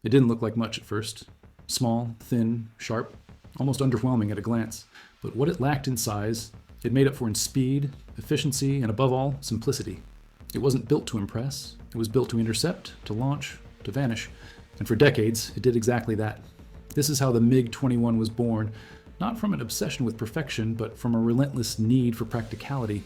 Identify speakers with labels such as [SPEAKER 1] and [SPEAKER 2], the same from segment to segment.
[SPEAKER 1] It didn't look like much at first. Small, thin, sharp, almost underwhelming at a glance. But what it lacked in size, it made up for in speed, efficiency, and above all, simplicity. It wasn't built to impress. It was built to intercept, to launch, to vanish. And for decades, it did exactly that. This is how the MiG-21 was born, not from an obsession with perfection, but from a relentless need for practicality.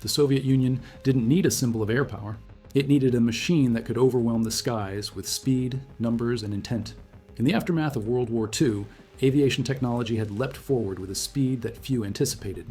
[SPEAKER 1] The Soviet Union didn't need a symbol of air power. It needed a machine that could overwhelm the skies with speed, numbers, and intent. In the aftermath of World War II, aviation technology had leapt forward with a speed that few anticipated.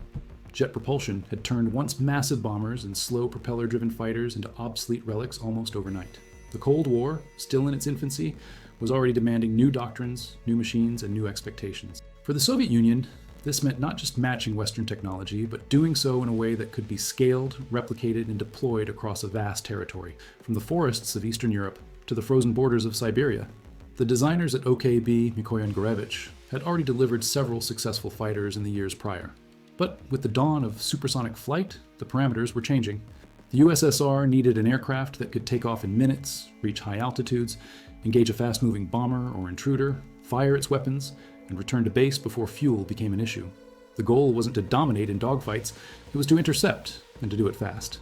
[SPEAKER 1] Jet propulsion had turned once massive bombers and slow propeller-driven fighters into obsolete relics almost overnight. The Cold War, still in its infancy, was already demanding new doctrines, new machines, and new expectations. For the Soviet Union, this meant not just matching Western technology, but doing so in a way that could be scaled, replicated, and deployed across a vast territory, from the forests of Eastern Europe to the frozen borders of Siberia. The designers at OKB Mikoyan-Gurevich had already delivered several successful fighters in the years prior. But with the dawn of supersonic flight, the parameters were changing. The USSR needed an aircraft that could take off in minutes, reach high altitudes, engage a fast-moving bomber or intruder, fire its weapons, and return to base before fuel became an issue. The goal wasn't to dominate in dogfights, it was to intercept, and to do it fast.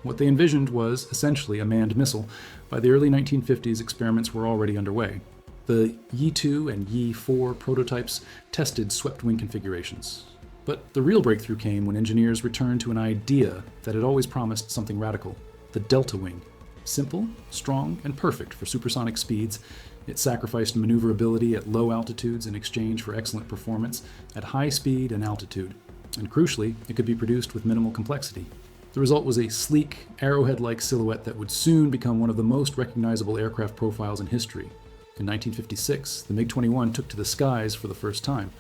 [SPEAKER 1] What they envisioned was essentially a manned missile. By the early 1950s, experiments were already underway. The Yi-2 and Yi-4 prototypes tested swept-wing configurations. But the real breakthrough came when engineers returned to an idea that had always promised something radical: the delta wing. Simple, strong, and perfect for supersonic speeds, it sacrificed maneuverability at low altitudes in exchange for excellent performance at high speed and altitude. And crucially, it could be produced with minimal complexity. The result was a sleek, arrowhead-like silhouette that would soon become one of the most recognizable aircraft profiles in history. In 1956, the MiG-21 took to the skies for the first time.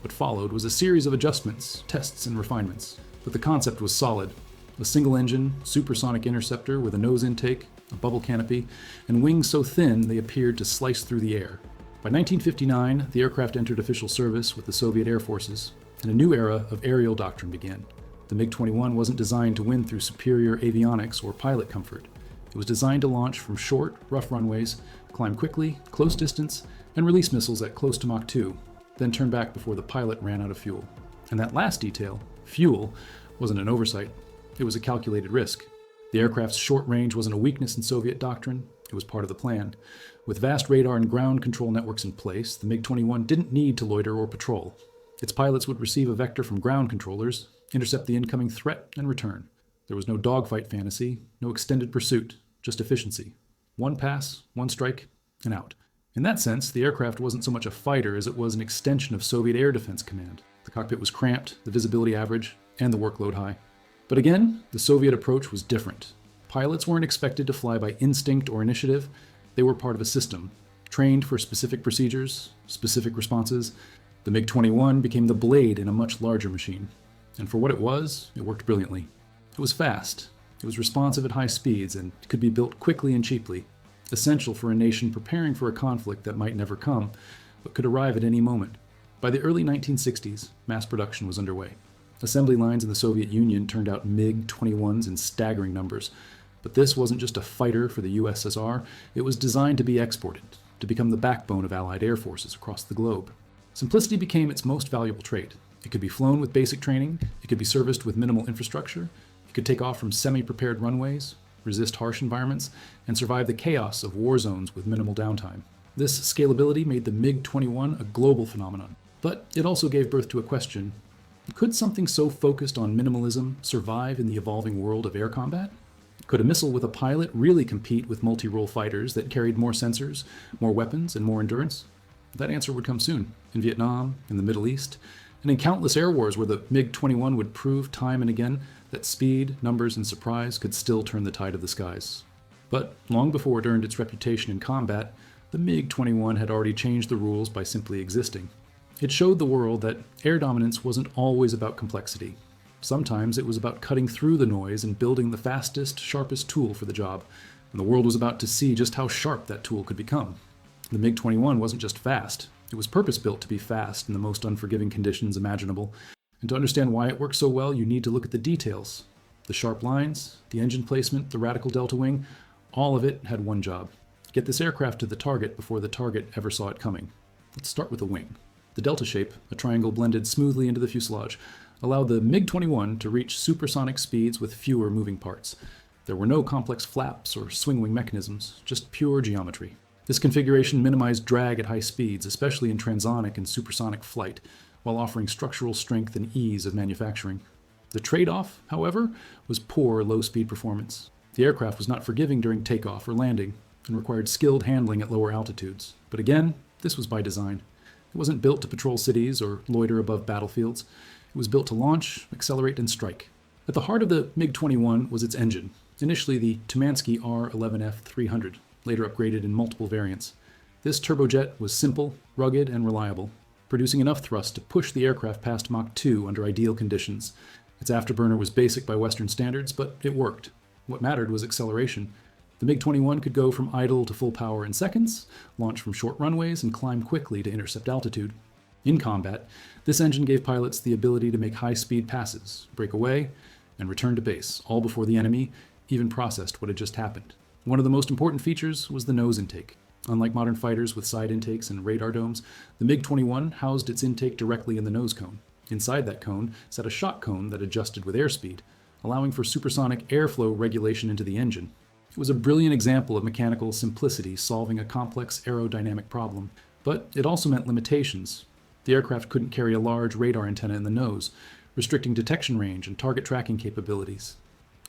[SPEAKER 1] What followed was a series of adjustments, tests, and refinements. But the concept was solid. A single-engine, supersonic interceptor with a nose intake, a bubble canopy, and wings so thin they appeared to slice through the air. By 1959, the aircraft entered official service with the Soviet Air Forces, and a new era of aerial doctrine began. The MiG-21 wasn't designed to win through superior avionics or pilot comfort. It was designed to launch from short, rough runways, climb quickly, close distance, and release missiles at close to Mach 2, then turn back before the pilot ran out of fuel. And that last detail, fuel, wasn't an oversight. It was a calculated risk. The aircraft's short range wasn't a weakness in Soviet doctrine, it was part of the plan. With vast radar and ground control networks in place, the MiG-21 didn't need to loiter or patrol. Its pilots would receive a vector from ground controllers, intercept the incoming threat, and return. There was no dogfight fantasy, no extended pursuit, just efficiency. One pass, one strike, and out. In that sense, the aircraft wasn't so much a fighter as it was an extension of Soviet Air Defense Command. The cockpit was cramped, the visibility average, and the workload high. But again, the Soviet approach was different. Pilots weren't expected to fly by instinct or initiative. They were part of a system, trained for specific procedures, specific responses. The MiG-21 became the blade in a much larger machine. And for what it worked brilliantly. It was fast, it was responsive at high speeds, and could be built quickly and cheaply, essential for a nation preparing for a conflict that might never come, but could arrive at any moment. By the early 1960s, mass production was underway. Assembly lines in the Soviet Union turned out MiG-21s in staggering numbers. But this wasn't just a fighter for the USSR, it was designed to be exported, to become the backbone of Allied air forces across the globe. Simplicity became its most valuable trait. It could be flown with basic training, it could be serviced with minimal infrastructure, it could take off from semi-prepared runways, resist harsh environments, and survive the chaos of war zones with minimal downtime. This scalability made the MiG-21 a global phenomenon. But it also gave birth to a question: could something so focused on minimalism survive in the evolving world of air combat? Could a missile with a pilot really compete with multi-role fighters that carried more sensors, more weapons, and more endurance? That answer would come soon, in Vietnam, in the Middle East, and in countless air wars where the MiG-21 would prove time and again that speed, numbers, and surprise could still turn the tide of the skies. But long before it earned its reputation in combat, the MiG-21 had already changed the rules by simply existing. It showed the world that air dominance wasn't always about complexity. Sometimes it was about cutting through the noise and building the fastest, sharpest tool for the job, and the world was about to see just how sharp that tool could become. The MiG-21 wasn't just fast, it was purpose-built to be fast in the most unforgiving conditions imaginable. And to understand why it worked so well, you need to look at the details. The sharp lines, the engine placement, the radical delta wing, all of it had one job: get this aircraft to the target before the target ever saw it coming. Let's start with the wing. The delta shape, a triangle blended smoothly into the fuselage, allowed the MiG-21 to reach supersonic speeds with fewer moving parts. There were no complex flaps or swing wing mechanisms, just pure geometry. This configuration minimized drag at high speeds, especially in transonic and supersonic flight, while offering structural strength and ease of manufacturing. The trade-off, however, was poor low-speed performance. The aircraft was not forgiving during takeoff or landing, and required skilled handling at lower altitudes. But again, this was by design. It wasn't built to patrol cities or loiter above battlefields. It was built to launch, accelerate, and strike. At the heart of the MiG-21 was its engine, initially the Tumansky R11F300, later upgraded in multiple variants. This turbojet was simple, rugged, and reliable, producing enough thrust to push the aircraft past Mach 2 under ideal conditions. Its afterburner was basic by Western standards, but it worked. What mattered was acceleration. The MiG-21 could go from idle to full power in seconds, launch from short runways, and climb quickly to intercept altitude. In combat, this engine gave pilots the ability to make high-speed passes, break away, and return to base, all before the enemy even processed what had just happened. One of the most important features was the nose intake. Unlike modern fighters with side intakes and radar domes, the MiG-21 housed its intake directly in the nose cone. Inside that cone sat a shot cone that adjusted with airspeed, allowing for supersonic airflow regulation into the engine. It was a brilliant example of mechanical simplicity solving a complex aerodynamic problem, but it also meant limitations. The aircraft couldn't carry a large radar antenna in the nose, restricting detection range and target tracking capabilities.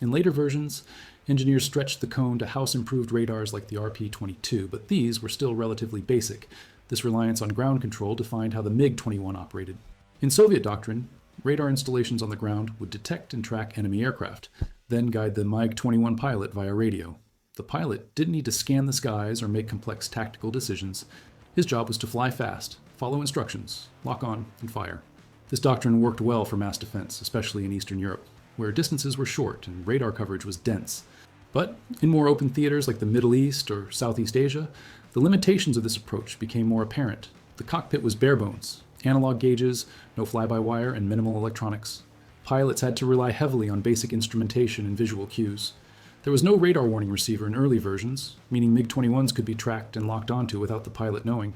[SPEAKER 1] In later versions, engineers stretched the cone to house improved radars like the RP-22, but these were still relatively basic. This reliance on ground control defined how the MiG-21 operated. In Soviet doctrine, radar installations on the ground would detect and track enemy aircraft, then guide the MiG-21 pilot via radio. The pilot didn't need to scan the skies or make complex tactical decisions. His job was to fly fast, follow instructions, lock on, and fire. This doctrine worked well for mass defense, especially in Eastern Europe, where distances were short and radar coverage was dense. But in more open theaters like the Middle East or Southeast Asia, the limitations of this approach became more apparent. The cockpit was bare bones, analog gauges, no fly-by-wire, and minimal electronics. Pilots had to rely heavily on basic instrumentation and visual cues. There was no radar warning receiver in early versions, meaning MiG-21s could be tracked and locked onto without the pilot knowing.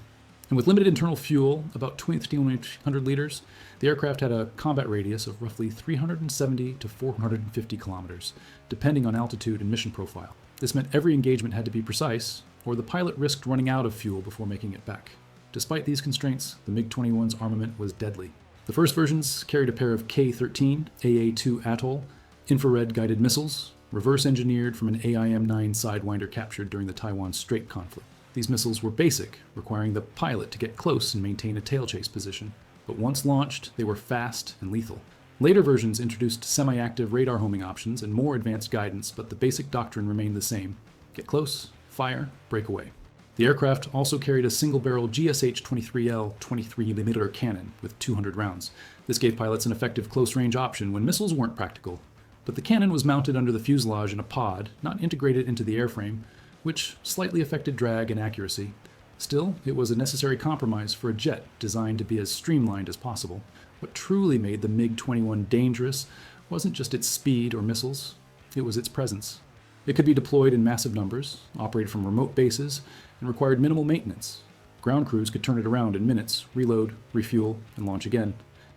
[SPEAKER 1] And with limited internal fuel, about 2,300 liters, the aircraft had a combat radius of roughly 370 to 450 kilometers, depending on altitude and mission profile. This meant every engagement had to be precise, or the pilot risked running out of fuel before making it back. Despite these constraints, the MiG-21's armament was deadly. The first versions carried a pair of K-13 AA-2 Atoll infrared-guided missiles, reverse-engineered from an AIM-9 Sidewinder captured during the Taiwan Strait conflict. These missiles were basic, requiring the pilot to get close and maintain a tail-chase position. But once launched, they were fast and lethal. Later versions introduced semi-active radar homing options and more advanced guidance, but the basic doctrine remained the same. Get close, fire, break away. The aircraft also carried a single-barrel GSH-23L 23mm cannon with 200 rounds. This gave pilots an effective close-range option when missiles weren't practical. But the cannon was mounted under the fuselage in a pod, not integrated into the airframe, which slightly affected drag and accuracy. Still, it was a necessary compromise for a jet designed to be as streamlined as possible. What truly made the MiG-21 dangerous wasn't just its speed or missiles, it was its presence. It could be deployed in massive numbers, operate from remote bases, and required minimal maintenance. Ground crews could turn it around in minutes, reload, refuel, and launch again.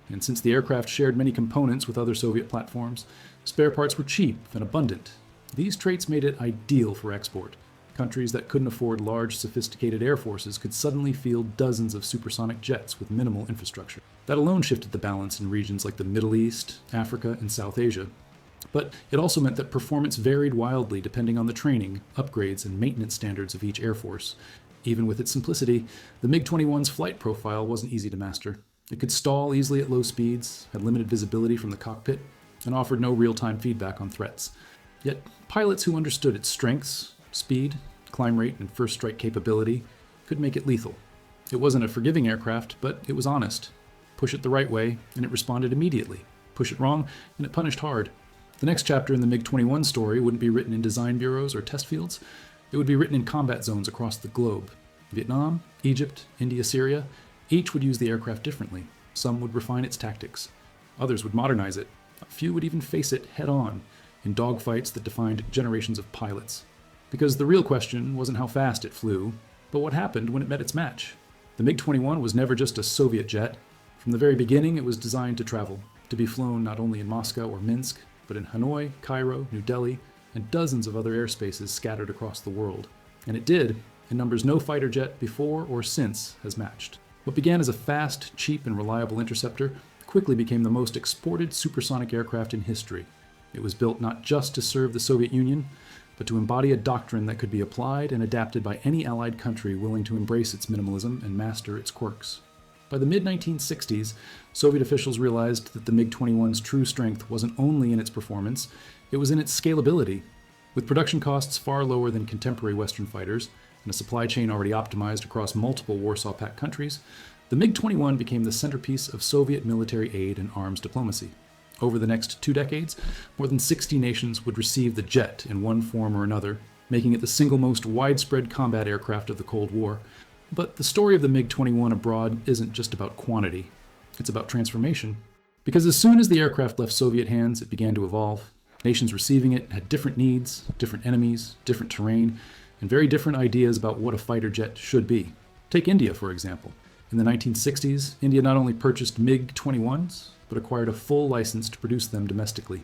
[SPEAKER 1] And since the aircraft shared many components with other Soviet platforms, spare parts were cheap and abundant. These traits made it ideal for export. Countries that couldn't afford large, sophisticated air forces could suddenly field dozens of supersonic jets with minimal infrastructure. That alone shifted the balance in regions like the Middle East, Africa, and South Asia. But it also meant that performance varied wildly depending on the training, upgrades, and maintenance standards of each air force. Even with its simplicity, the MiG-21's flight profile wasn't easy to master. It could stall easily at low speeds, had limited visibility from the cockpit, and offered no real-time feedback on threats. Yet, pilots who understood its strengths, speed, climb rate, and first strike capability could make it lethal. It wasn't a forgiving aircraft, but it was honest. Push it the right way, and it responded immediately. Push it wrong, and it punished hard. The next chapter in the MiG-21 story wouldn't be written in design bureaus or test fields. It would be written in combat zones across the globe. Vietnam, Egypt, India, Syria, each would use the aircraft differently. Some would refine its tactics. Others would modernize it. A few would even face it head-on in dogfights that defined generations of pilots. Because the real question wasn't how fast it flew, but what happened when it met its match. The MiG-21 was never just a Soviet jet. From the very beginning, it was designed to travel, to be flown not only in Moscow or Minsk, but in Hanoi, Cairo, New Delhi, and dozens of other airspaces scattered across the world. And it did, in numbers no fighter jet before or since has matched. What began as a fast, cheap, and reliable interceptor quickly became the most exported supersonic aircraft in history. It was built not just to serve the Soviet Union, but to embody a doctrine that could be applied and adapted by any allied country willing to embrace its minimalism and master its quirks. By the mid-1960s, Soviet officials realized that the MiG-21's true strength wasn't only in its performance, it was in its scalability. With production costs far lower than contemporary Western fighters, and a supply chain already optimized across multiple Warsaw Pact countries, the MiG-21 became the centerpiece of Soviet military aid and arms diplomacy. Over the next 2 decades, more than 60 nations would receive the jet in one form or another, making it the single most widespread combat aircraft of the Cold War. But the story of the MiG-21 abroad isn't just about quantity, it's about transformation. Because as soon as the aircraft left Soviet hands, it began to evolve. Nations receiving it had different needs, different enemies, different terrain, and very different ideas about what a fighter jet should be. Take India, for example. In the 1960s, India not only purchased MiG-21s, but acquired a full license to produce them domestically.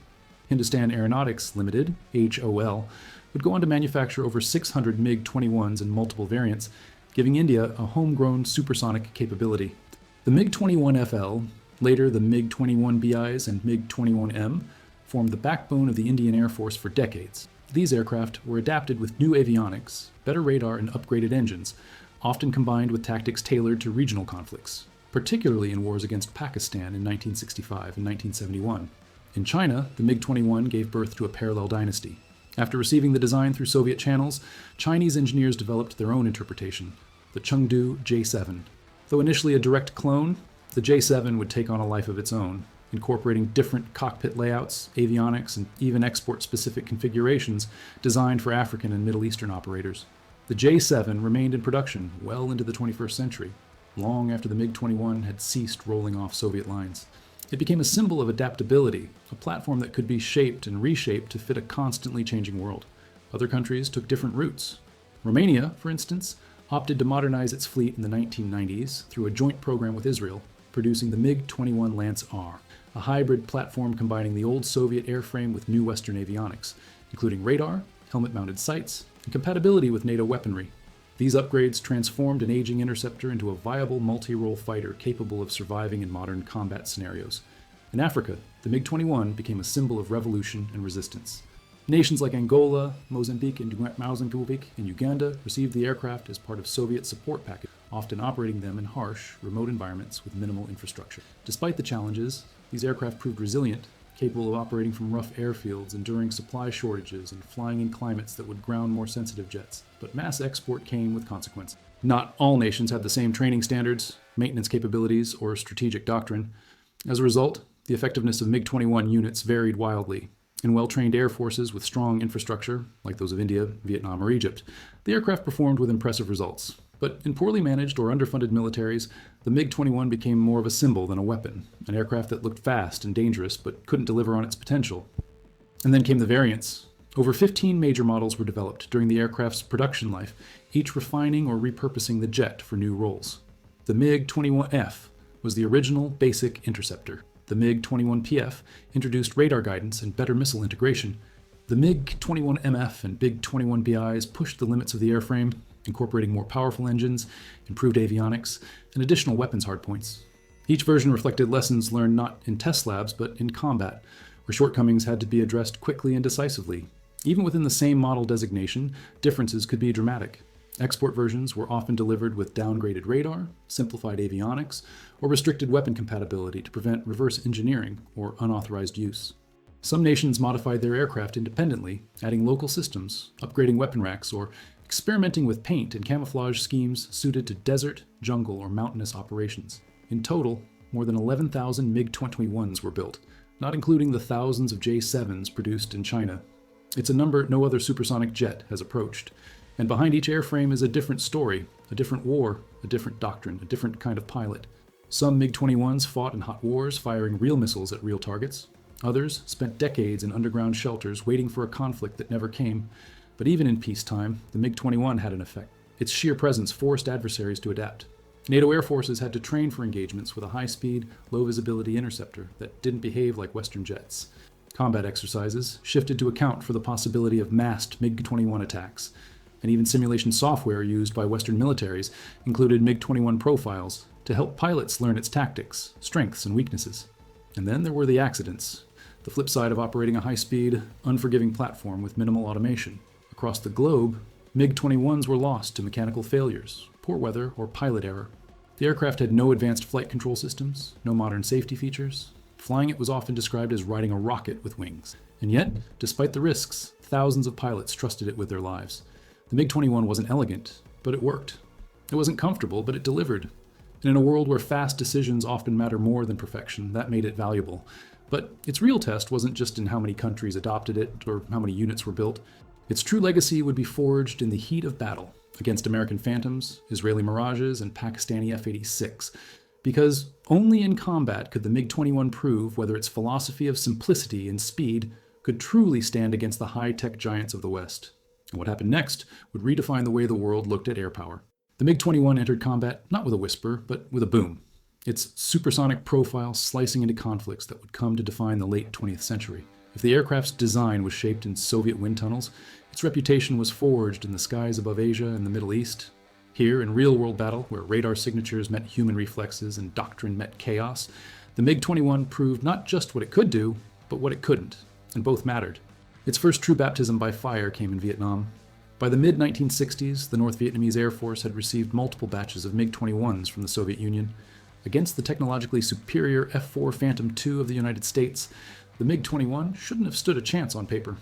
[SPEAKER 1] Hindustan Aeronautics Limited, HOL, would go on to manufacture over 600 MiG-21s in multiple variants, giving India a homegrown supersonic capability. The MiG-21FL, later the MiG-21BIs and MiG-21M, formed the backbone of the Indian Air Force for decades. These aircraft were adapted with new avionics, better radar, and upgraded engines, often combined with tactics tailored to regional conflicts, particularly in wars against Pakistan in 1965 and 1971. In China, the MiG-21 gave birth to a parallel dynasty. After receiving the design through Soviet channels, Chinese engineers developed their own interpretation, the Chengdu J-7. Though initially a direct clone, the J-7 would take on a life of its own, incorporating different cockpit layouts, avionics, and even export-specific configurations designed for African and Middle Eastern operators. The J-7 remained in production well into the 21st century, long after the MiG-21 had ceased rolling off Soviet lines. It became a symbol of adaptability, a platform that could be shaped and reshaped to fit a constantly changing world. Other countries took different routes. Romania, for instance, opted to modernize its fleet in the 1990s through a joint program with Israel, producing the MiG-21 Lance R, a hybrid platform combining the old Soviet airframe with new Western avionics, including radar, helmet-mounted sights, and compatibility with NATO weaponry. These upgrades transformed an aging interceptor into a viable multi-role fighter capable of surviving in modern combat scenarios. In Africa, the MiG-21 became a symbol of revolution and resistance. Nations like Angola, Mozambique, and Uganda received the aircraft as part of Soviet support packages, often operating them in harsh, remote environments with minimal infrastructure. Despite the challenges, these aircraft proved resilient, capable of operating from rough airfields, enduring supply shortages, and flying in climates that would ground more sensitive jets. But mass export came with consequences. Not all nations had the same training standards, maintenance capabilities, or strategic doctrine. As a result, the effectiveness of MiG-21 units varied wildly. In well-trained air forces with strong infrastructure, like those of India, Vietnam, or Egypt, the aircraft performed with impressive results. But in poorly managed or underfunded militaries, the MiG-21 became more of a symbol than a weapon, an aircraft that looked fast and dangerous but couldn't deliver on its potential. And then came the variants. Over 15 major models were developed during the aircraft's production life, each refining or repurposing the jet for new roles. The MiG-21F was the original basic interceptor. The MiG-21PF introduced radar guidance and better missile integration. The MiG-21MF and MiG-21BIs pushed the limits of the airframe, incorporating more powerful engines, improved avionics, and additional weapons hardpoints. Each version reflected lessons learned not in test labs, but in combat, where shortcomings had to be addressed quickly and decisively. Even within the same model designation, differences could be dramatic. Export versions were often delivered with downgraded radar, simplified avionics, or restricted weapon compatibility to prevent reverse engineering or unauthorized use. Some nations modified their aircraft independently, adding local systems, upgrading weapon racks, or experimenting with paint and camouflage schemes suited to desert, jungle, or mountainous operations. In total, more than 11,000 MiG-21s were built, not including the thousands of J-7s produced in China. It's a number no other supersonic jet has approached. And behind each airframe is a different story, a different war, a different doctrine, a different kind of pilot. Some MiG-21s fought in hot wars, firing real missiles at real targets. Others spent decades in underground shelters waiting for a conflict that never came. But even in peacetime, the MiG-21 had an effect. Its sheer presence forced adversaries to adapt. NATO air forces had to train for engagements with a high-speed, low-visibility interceptor that didn't behave like Western jets. Combat exercises shifted to account for the possibility of massed MiG-21 attacks, and even simulation software used by Western militaries included MiG-21 profiles to help pilots learn its tactics, strengths, and weaknesses. And then there were the accidents, the flip side of operating a high-speed, unforgiving platform with minimal automation. Across the globe, MiG-21s were lost to mechanical failures, poor weather, or pilot error. The aircraft had no advanced flight control systems, no modern safety features. Flying it was often described as riding a rocket with wings. And yet, despite the risks, thousands of pilots trusted it with their lives. The MiG-21 wasn't elegant, but it worked. It wasn't comfortable, but it delivered. And in a world where fast decisions often matter more than perfection, that made it valuable. But its real test wasn't just in how many countries adopted it or how many units were built. Its true legacy would be forged in the heat of battle against American Phantoms, Israeli Mirages, and Pakistani F-86. Because only in combat could the MiG-21 prove whether its philosophy of simplicity and speed could truly stand against the high-tech giants of the West. And what happened next would redefine the way the world looked at air power. The MiG-21 entered combat not with a whisper, but with a boom. Its supersonic profile slicing into conflicts that would come to define the late 20th century. If the aircraft's design was shaped in Soviet wind tunnels, its reputation was forged in the skies above Asia and the Middle East. Here, in real-world battle, where radar signatures met human reflexes and doctrine met chaos, the MiG-21 proved not just what it could do, but what it couldn't, and both mattered. Its first true baptism by fire came in Vietnam. By the mid-1960s, the North Vietnamese Air Force had received multiple batches of MiG-21s from the Soviet Union. Against the technologically superior F-4 Phantom II of the United States, the MiG-21 shouldn't have stood a chance on paper.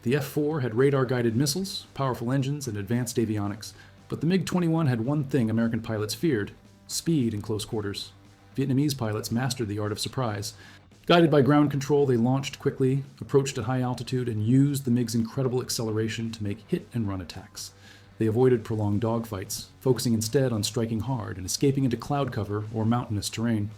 [SPEAKER 1] The F-4 had radar-guided missiles, powerful engines, and advanced avionics. But the MiG-21 had one thing American pilots feared: speed in close quarters. Vietnamese pilots mastered the art of surprise. Guided by ground control, they launched quickly, approached at high altitude, and used the MiG's incredible acceleration to make hit-and-run attacks. They avoided prolonged dogfights, focusing instead on striking hard and escaping into cloud cover or mountainous terrain.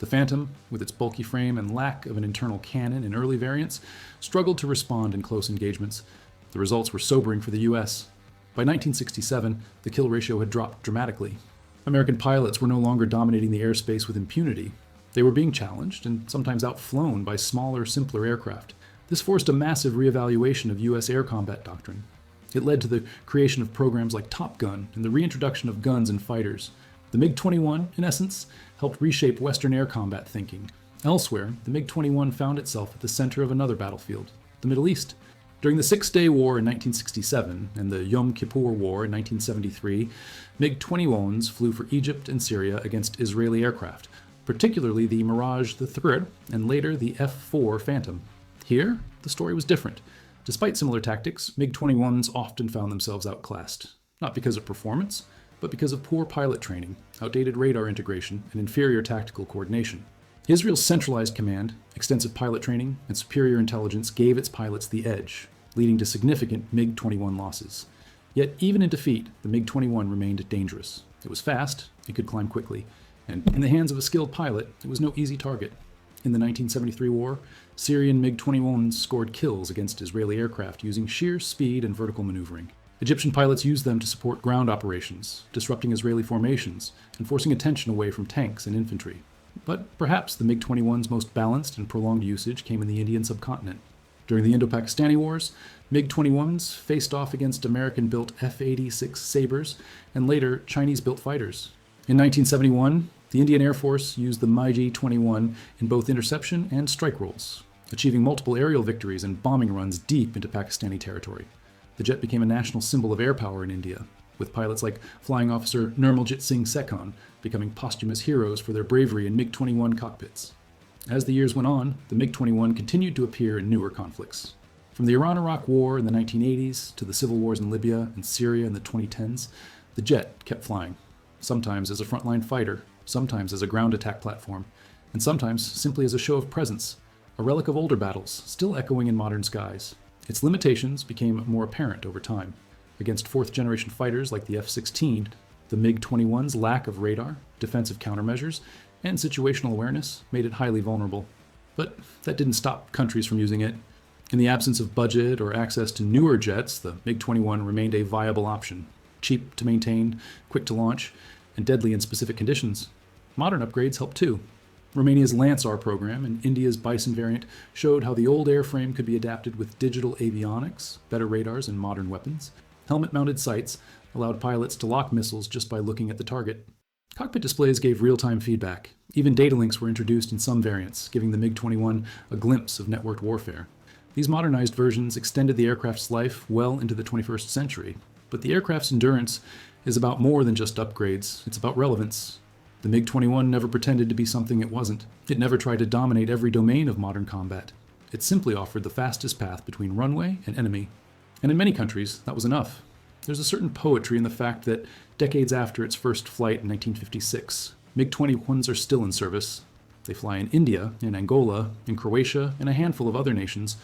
[SPEAKER 1] The Phantom, with its bulky frame and lack of an internal cannon in early variants, struggled to respond in close engagements. The results were sobering for the U.S. By 1967, the kill ratio had dropped dramatically. American pilots were no longer dominating the airspace with impunity. They were being challenged and sometimes outflown by smaller, simpler aircraft. This forced a massive reevaluation of U.S. air combat doctrine. It led to the creation of programs like Top Gun and the reintroduction of guns and fighters. The MiG-21, in essence, helped reshape Western air combat thinking. Elsewhere, the MiG-21 found itself at the center of another battlefield, the Middle East. During the Six-Day War in 1967 and the Yom Kippur War in 1973, MiG-21s flew for Egypt and Syria against Israeli aircraft, particularly the Mirage III and later the F-4 Phantom. Here, the story was different. Despite similar tactics, MiG-21s often found themselves outclassed, not because of performance, but because of poor pilot training, outdated radar integration, and inferior tactical coordination. Israel's centralized command, extensive pilot training, and superior intelligence gave its pilots the edge, leading to significant MiG-21 losses. Yet even in defeat, the MiG-21 remained dangerous. It was fast, it could climb quickly, and in the hands of a skilled pilot, it was no easy target. In the 1973 war, Syrian MiG-21s scored kills against Israeli aircraft using sheer speed and vertical maneuvering. Egyptian pilots used them to support ground operations, disrupting Israeli formations and forcing attention away from tanks and infantry. But perhaps the MiG-21's most balanced and prolonged usage came in the Indian subcontinent. During the Indo-Pakistani Wars, MiG-21s faced off against American-built F-86 Sabres and later Chinese-built fighters. In 1971, the Indian Air Force used the MiG-21 in both interception and strike roles, achieving multiple aerial victories and bombing runs deep into Pakistani territory. The jet became a national symbol of air power in India, with pilots like Flying Officer Nirmaljit Singh Sekhon becoming posthumous heroes for their bravery in MiG-21 cockpits. As the years went on, the MiG-21 continued to appear in newer conflicts. From the Iran-Iraq War in the 1980s to the civil wars in Libya and Syria in the 2010s, the jet kept flying, sometimes as a frontline fighter, sometimes as a ground attack platform, and sometimes simply as a show of presence, a relic of older battles, still echoing in modern skies. Its limitations became more apparent over time. Against fourth-generation fighters like the F-16, the MiG-21's lack of radar, defensive countermeasures, and situational awareness made it highly vulnerable. But that didn't stop countries from using it. In the absence of budget or access to newer jets, the MiG-21 remained a viable option. Cheap to maintain, quick to launch, and deadly in specific conditions. Modern upgrades helped too. Romania's Lancer program and India's Bison variant showed how the old airframe could be adapted with digital avionics, better radars, and modern weapons. Helmet-mounted sights allowed pilots to lock missiles just by looking at the target. Cockpit displays gave real-time feedback. Even data links were introduced in some variants, giving the MiG-21 a glimpse of networked warfare. These modernized versions extended the aircraft's life well into the 21st century. But the aircraft's endurance is about more than just upgrades. It's about relevance. The MiG-21 never pretended to be something it wasn't. It never tried to dominate every domain of modern combat. It simply offered the fastest path between runway and enemy. And in many countries, that was enough. There's a certain poetry in the fact that decades after its first flight in 1956, MiG-21s are still in service. They fly in India, in Angola, in Croatia, and a handful of other nations.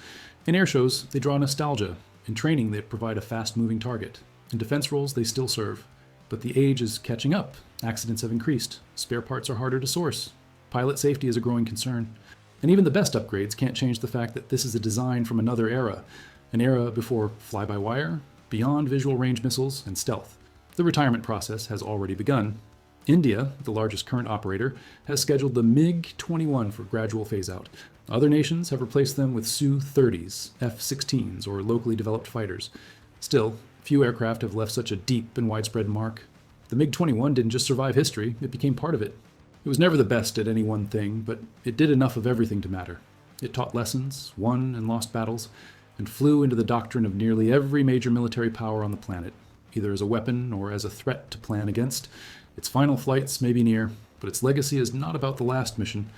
[SPEAKER 1] In air shows, they draw nostalgia. In training, they provide a fast-moving target. In defense roles, they still serve. But the age is catching up. Accidents have increased. Spare parts are harder to source. Pilot safety is a growing concern. And even the best upgrades can't change the fact that this is a design from another era. An era before fly-by-wire, beyond visual range missiles, and stealth. The retirement process has already begun. India, the largest current operator, has scheduled the MiG-21 for gradual phase-out. Other nations have replaced them with Su-30s, F-16s, or locally developed fighters. Still, few aircraft have left such a deep and widespread mark. The MiG-21 didn't just survive history, it became part of it. It was never the best at any one thing, but it did enough of everything to matter. It taught lessons, won and lost battles, and flew into the doctrine of nearly every major military power on the planet, either as a weapon or as a threat to plan against. Its final flights may be near, but its legacy is not about the last mission.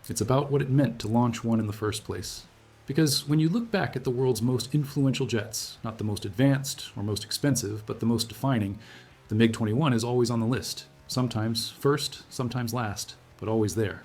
[SPEAKER 1] It's about what it meant to launch one in the first place. Because when you look back at the world's most influential jets, not the most advanced or most expensive, but the most defining, the MiG-21 is always on the list. Sometimes first, sometimes last, but always there.